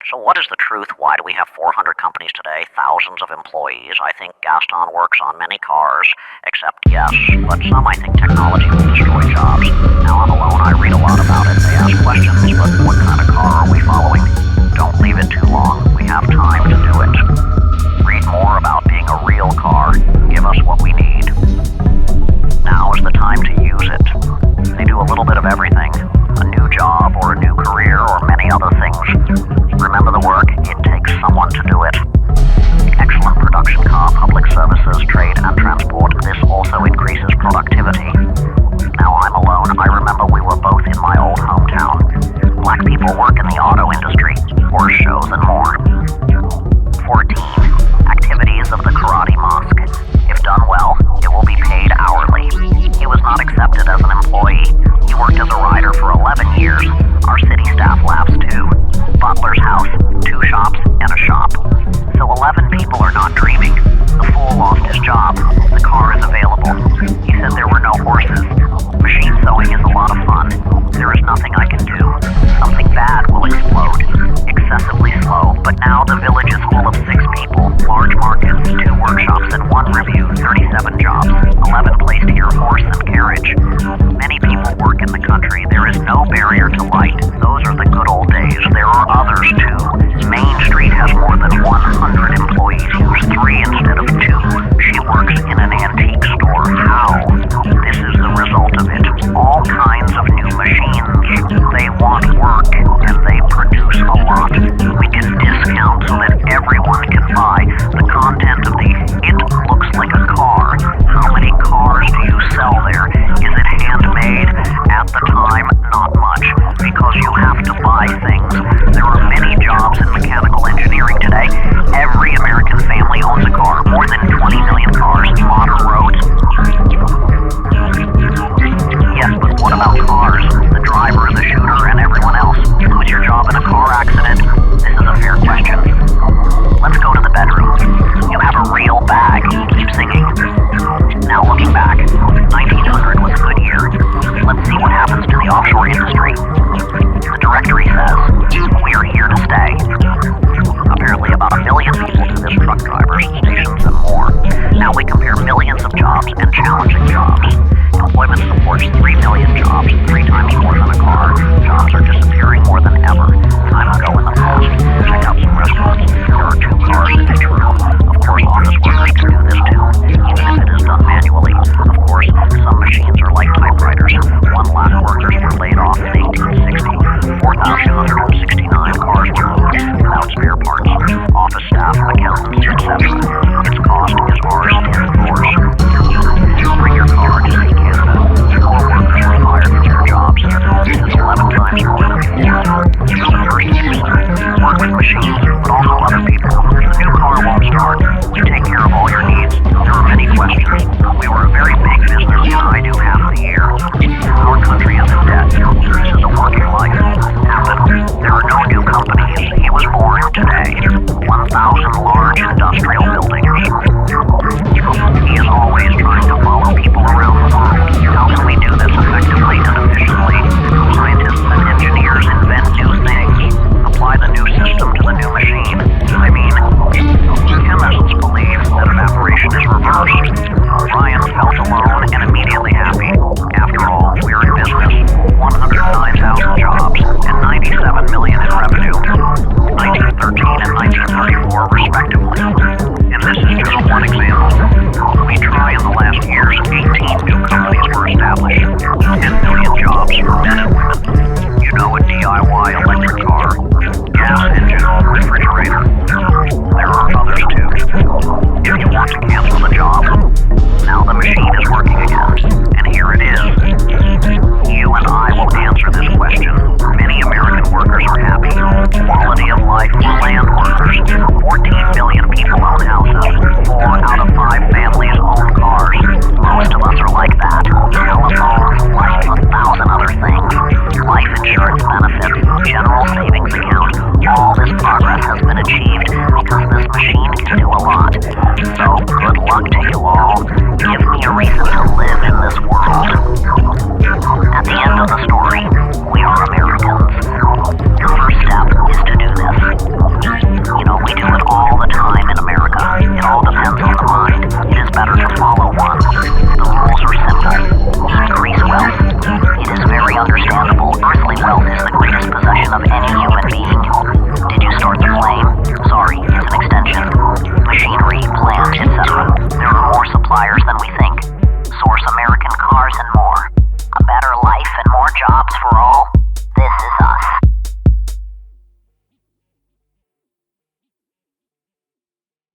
So what is the truth? Why do we have 400 companies today, thousands of employees? I think Gaston works on many cars, except yes, but some I think technology will destroy jobs. Now I'm alone, I read a lot about it, they ask questions, but what kind of car are we following? Don't leave it too long, we have time to do it. Read more about being a real car, give us what we need. Now is the time to use it. They do a little bit of everything, a new job or a new career or many other things. Remember the work, it takes someone to do it. Excellent production car, public services, trade and transport. This also increases productivity. Now I'm alone. I remember we were both in my old hometown. Black people work in the auto industry, horse shows and more. 14. Activities of the karate mosque. If done well, it will be paid hourly. He was not accepted as an employee. He worked as a rider for 11 years. Our city staff laughs too. Butler's house, 2 shops, and a shop. So 11 people are not dreaming. The fool lost his job. The car is available. He said there were no horses. Machine sewing is a lot of fun. There is nothing I can do. Something bad will explode. Excessively slow, but now the village is full of 6 people. Large markets, 2 workshops and 1 review, 37 jobs. 11 placed here, horse and carriage. Many people work in the country. There is no barrier to light. Those are the good old days. There are others too. Main Street has more than 100 employees. Use 3 instead of 2. She works in an antique store. How? This is the result of it. All kinds of new machines. They want work and they produce a lot. We can discount so that everyone can buy the content of the "it looks like a car." How many cars do you sell there? Is it handmade? At the time, not much, because you have to buy things. There are many jobs in mechanical engineering today. Every American family owns a car. More than 20 million cars, modern roads. Yes, but what about cars? The driver, the shooter, and everyone else. Lose your job in a car accident? This is a fair question. Let's go to the bedroom. You have a real bag. Keep singing. Now looking back, 1900 was a good year. Let's see what happens to the offshore industry. The directory says, we are here to stay. Apparently about 1 million people do this, truck drivers, stations, and more. Now we compare millions of jobs and challenging jobs. Employment supports 3 million jobs, 3 times more than a car. Jobs are disappearing more than ever. Time ago in the past. Check out some restaurants. There are 2 cars in each room. Of course, office workers can do this too, even if it is done manually. Of course, some machines are like typewriters. 1 lakh workers were laid off in 1860. 4,169 cars were moved without spare parts. Office staff, accountants, etc. Its cost is ours and yours. Bring your car to see Canada. 4 workers were fired from their jobs. This is 11 times more than before. The first user work with machines, but also other people. The new car won't start. You take care of all your needs. There are many questions. We were a very big business, and I do half the year. Our country is in debt. This is a working life. Happened. There are no new companies. He was born today. 1,000 large industrial buildings. He is always trying to follow people around the world. How can we do this effectively and efficiently? Scientists and engineers invent new things. Apply the new system to the new machine. Jobs for all?